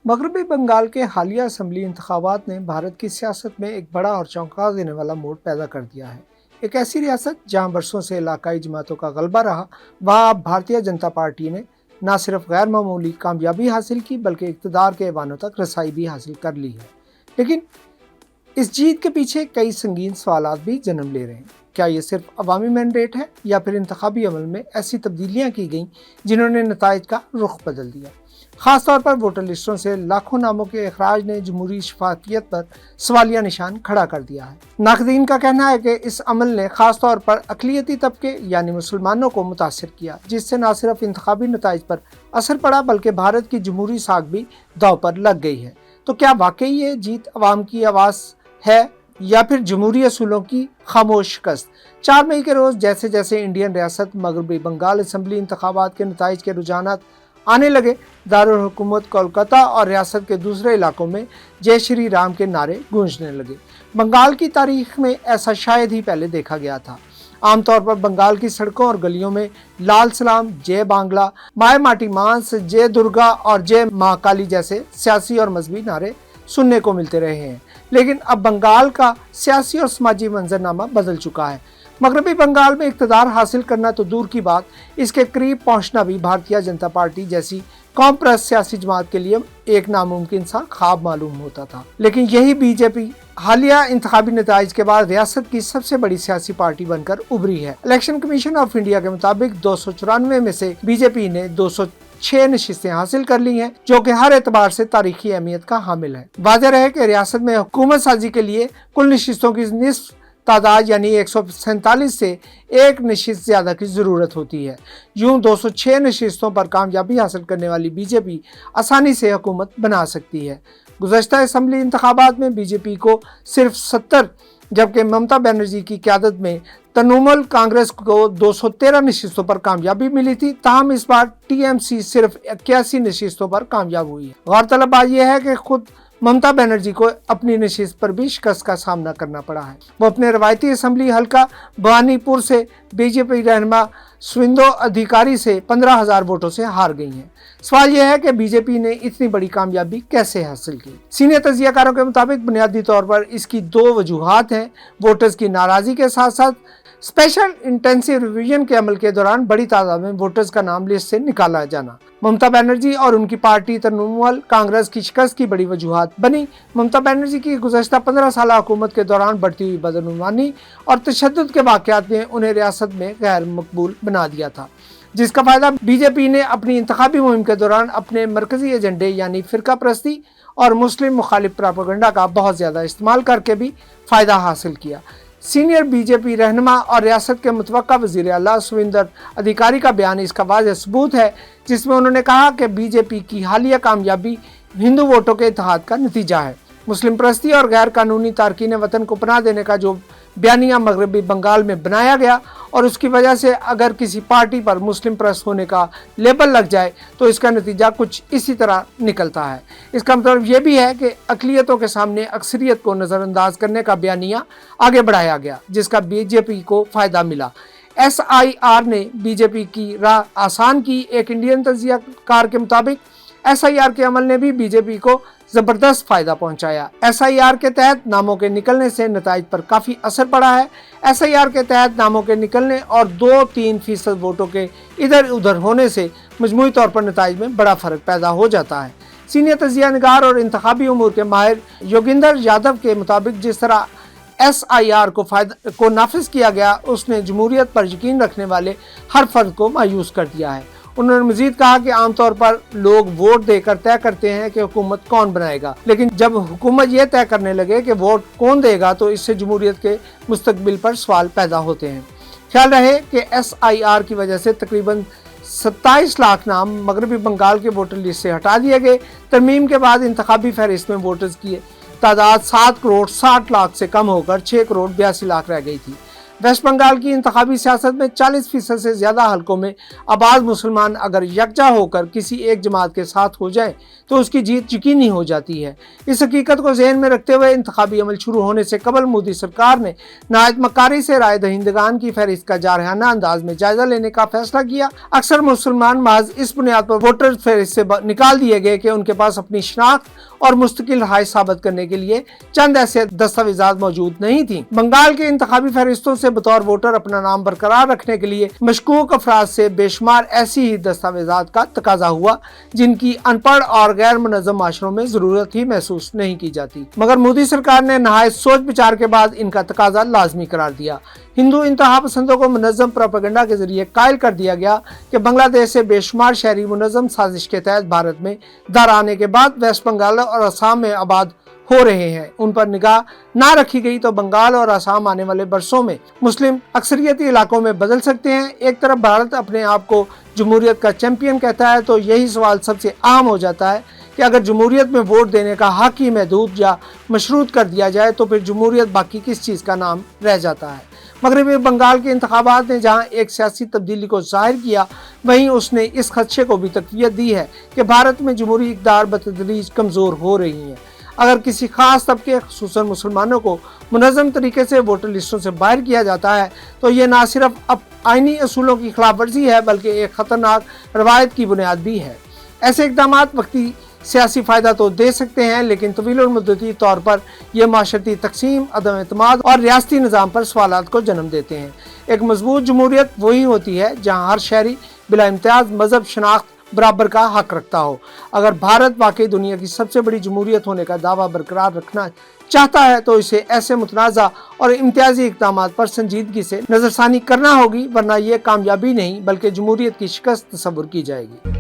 मगरबी बंगाल के हालिया असम्बली इंतखाबात ने भारत की सियासत में एक बड़ा और चौंका देने वाला मोड़ पैदा कर दिया है। एक ऐसी रियासत जहां बरसों से इलाकाई जमातों का गलबा रहा, वहां अब भारतीय जनता पार्टी ने न सिर्फ गैर मामूली कामयाबी हासिल की बल्कि इक़्तिदार के ऐवानों तक रसाई भी हासिल कर ली है। लेकिन इस जीत के पीछे कई संगीन सवालात भी जन्म ले रहे हैं। क्या ये सिर्फ अवामी मैंडेट है या फिर इंतखाबी अमल में ऐसी तब्दीलियां की गईं जिन्होंने नताइज का रुख बदल दिया? खास तौर पर वोटर लिस्टों से लाखों नामों के अखराज ने जमहूरी शफाफियत पर सवालिया निशान खड़ा कर दिया है। नाक़दीन का कहना है कि इस अमल ने खास तौर पर अक़लियती तबके यानी मुसलमानों को मुतासिर किया, जिससे न सिर्फ इंतखाबी नताइज पर असर पड़ा बल्कि भारत की जमहूरी साख भी दांव पर लग गई है। तो क्या वाकई ये जीत अवाम की आवाज़ है या फिर जमहूरी असूलों की खामोश शिकस्त? 4 मई के रोज़ जैसे जैसे इंडियन रियासत मगरबी बंगाल असम्बली इंतखाबात के नताइज के रुझानात आने लगे, दारुल हुकूमत कोलकाता और रियासत के दूसरे इलाकों में जय श्री राम के नारे गूंजने लगे। बंगाल की तारीख में ऐसा शायद ही पहले देखा गया था। आमतौर पर बंगाल की सड़कों और गलियों में लाल सलाम, जय बांग्ला, माए माटी मांस, जय दुर्गा और जय माँ काली जैसे सियासी और मजहबी नारे सुनने को मिलते रहे हैं। लेकिन अब बंगाल का सियासी और समाजी मंजरनामा बदल चुका है। मगरबी बंगाल में इक़्तिदार हासिल करना तो दूर की बात, इसके करीब पहुंचना भी भारतीय जनता पार्टी जैसी कौम परस्त सियासी जमात के लिए एक नामुमकिन सा ख्वाब मालूम होता था। लेकिन यही बीजेपी हालिया इंतखाबी नताइज के बाद रियासत की सबसे बड़ी सियासी पार्टी बनकर उभरी है। इलेक्शन कमीशन ऑफ इंडिया के मुताबिक 294 में से बीजेपी ने 206 नशिस्तें हासिल कर ली हैं, जो कि हर एतबार से तारीखी अहमियत का हामिल है। वाज़ेह रहे कि रियासत में हुकूमत साजी के लिए कुल नशिस्तों की निस्फ तादाद यानी 147 से एक नशिस्त ज़्यादा की ज़रूरत होती है। यूं 206 नशिस्तों पर कामयाबी हासिल करने वाली बीजेपी आसानी से हुकूमत बना सकती है। गुज़श्ता असम्बली इंतखाबात में बीजेपी को सिर्फ 70 जबकि ममता बनर्जी की क़यादत में तृणमूल कांग्रेस को 213 नशिस्तों पर कामयाबी मिली थी। ताहम इस बार टीएमसी सिर्फ 81 नशिस्तों पर कामयाब हुई है। गौरतलब बात यह है कि खुद ममता बनर्जी को अपनी नशिस्त पर भी शिकस्त का सामना करना पड़ा है। वो अपने रवायती असम्बली हल्का भवानीपुर से बीजेपी रहनुमा सुवेंदु अधिकारी से 15,000 वोटों से हार गई हैं। सवाल यह है कि बीजेपी ने इतनी बड़ी कामयाबी कैसे हासिल की? सीनियर तजियाकारों के मुताबिक बुनियादी तौर पर इसकी 2 वजूहात हैं। वोटर्स की नाराज़गी के साथ साथ स्पेशल इंटेंसिव रिवीजन के अमल के दौरान बड़ी तादाद में वोटर्स का नाम लिस्ट से निकाला जाना ममता बनर्जी और उनकी पार्टी तृणमूल कांग्रेस की शिकस्त की बड़ी वजूहात बनी। ममता बनर्जी की गुज़श्ता 15 साल हुकूमत के दौरान बढ़ती हुई बदनुमानी और तशद्दुद के वाक़यात ने उन्हें रियासत में गैर मकबूल बना दिया था, जिसका फ़ायदा बीजेपी ने अपनी इंतखाबी मुहिम के दौरान अपने मरकज़ी एजेंडे यानी फ़िरका परस्ती और मुस्लिम मुखालिफ प्रोपेगेंडा का बहुत ज़्यादा इस्तेमाल करके भी फ़ायदा हासिल किया। सीनियर बीजेपी रहनुमा और रियासत के मुतवक्का वज़ीर आला सुवेंदु अधिकारी का बयान इसका वाज़ेह सबूत है, जिसमें उन्होंने कहा कि बीजेपी की हालिया कामयाबी हिंदू वोटों के इत्तेहाद का नतीजा है। मुस्लिम परस्ती और गैर कानूनी तारकीन वतन को पनाह देने का जो बयानिया मगरबी बंगाल में बनाया गया और उसकी वजह से अगर किसी पार्टी पर मुस्लिम परस्त होने का लेबल लग जाए तो इसका नतीजा कुछ इसी तरह निकलता है। इसका मतलब ये भी है कि अक़लियतों के सामने अक्सरियत को नज़रअंदाज करने का बयानिया आगे बढ़ाया गया, जिसका बीजेपी को फ़ायदा मिला। SIR ने बीजेपी की राह आसान की। एक इंडियन तजियाकार के मुताबिक SIR के अमल ने भी बीजेपी को ज़बरदस्त फ़ायदा पहुंचाया। SIR के तहत नामों के निकलने से नताइज पर काफ़ी असर पड़ा है। SIR के तहत नामों के निकलने और 2-3% वोटों के इधर उधर होने से मजमूई तौर पर नताइज में बड़ा फ़र्क पैदा हो जाता है। सीनियर तजिया निगार और इंतखाबी उमूर के माहिर योगिंदर यादव के मुताबिक जिस तरह SIR को नाफिज किया गया, उसने जमहूरियत पर यकीन रखने वाले हर फर्द को मायूस कर दिया है। उन्होंने मजीद कहा कि आमतौर पर लोग वोट देकर तय करते हैं कि हुकूमत कौन बनाएगा, लेकिन जब हुकूमत ये तय करने लगे कि वोट कौन देगा तो इससे जमहूरियत के मुस्तकबिल पर सवाल पैदा होते हैं। ख्याल रहे कि SIR की वजह से तकरीबन 27 लाख नाम मगरबी बंगाल के वोटर लिस्ट से हटा दिए गए। तरमीम के बाद इंतखाबी फहरिस्त में वोटर्स की तादाद 7 करोड़ 60 लाख से कम होकर 6 करोड़ 82 लाख रह गई थी। वेस्ट बंगाल की इंतखाबी सियासत में 40% से ज्यादा हलकों में आबाद मुसलमान अगर यकजा होकर किसी एक जमात के साथ हो जाए तो उसकी जीत यकीनी हो जाती है। इस हकीकत को ज़हन में रखते हुए इंतखाबी अमल शुरू होने से कबल मोदी सरकार ने नहायत मक्कारी से राय दहिंदगान की फहरिस्त का जारहाना अंदाज में जायजा लेने का फैसला किया। अक्सर मुसलमान महज इस बुनियाद पर वोटर फहरिस्त से निकाल दिए गए कि उनके पास अपनी शनाख्त और मुस्तकिल रहायश साबित करने के लिए चंद ऐसे दस्तावेजात मौजूद नहीं थी। बंगाल के इंतखाबी फहरिस्तों से बतौर वोटर अपना नाम बरकरार रखने के लिए मशकूक अफराद से बेशुमार ऐसी ही दस्तावेजात का तकाजा हुआ जिनकी अनपढ़ और गैर मुनज़्ज़म माशरों में जरूरत ही महसूस नहीं की जाती, मगर मोदी सरकार ने नहायत सोच विचार के बाद इनका तकाजा लाजमी करार दिया। हिंदू इंतहा पसंदों को मुनज़्ज़म प्रोपेगेंडा के जरिए कायल कर दिया गया कि बांग्लादेश से बेशुमार शहरी मुनज़्ज़म साजिश के तहत भारत में दर आने के बाद वेस्ट बंगाल और असम में आबाद हो रहे हैं। उन पर निगाह ना रखी गई तो बंगाल और असम आने वाले बरसों में मुस्लिम अक्सरियती इलाकों में बदल सकते हैं। एक तरफ भारत अपने आप को जमहूरियत का चैंपियन कहता है तो यही सवाल सबसे आम हो जाता है कि अगर जमहूरियत में वोट देने का हक ही महदूद या मशरूत कर दिया जाए तो फिर जमहूरियत बाकी किस चीज़ का नाम रह जाता है। मगरबी बंगाल के इंतखाबात ने जहां एक सियासी तब्दीली को जाहिर किया, वहीं उसने इस खदशे को भी तक़वियत दी है कि भारत में जमहूरी इक़्तिदार बतदरीज कमज़ोर हो रही हैं। अगर किसी खास तबके ख़ुसूसन मुसलमानों को मुनज़्ज़म तरीके से वोटर लिस्टों से बाहर किया जाता है तो ये ना सिर्फ अब आइनी असूलों की खिलाफ वर्जी है बल्कि एक ख़तरनाक रवायत की बुनियाद भी है। ऐसे इक़दाम वक्ती सियासी फ़ायदा तो दे सकते हैं लेकिन तवील मुद्दती तौर पर यह माशरती तकसीम, अदम एतमाद और रियासती निज़ाम पर सवालात को जन्म देते हैं। एक मजबूत जमहूरियत वही होती है जहाँ हर शहरी बिला इम्तियाज़ मजहब शनाख्त बराबर का हक रखता हो। अगर भारत वाकई दुनिया की सबसे बड़ी जमहूरियत होने का दावा बरकरार रखना चाहता है तो इसे ऐसे मुतनाज़ा और इम्तियाजी इक़दामात पर संजीदगी से नज़रसानी करना होगी, वरना ये कामयाबी नहीं बल्कि जमहूरियत की शिकस्त तस्वुर की जाएगी।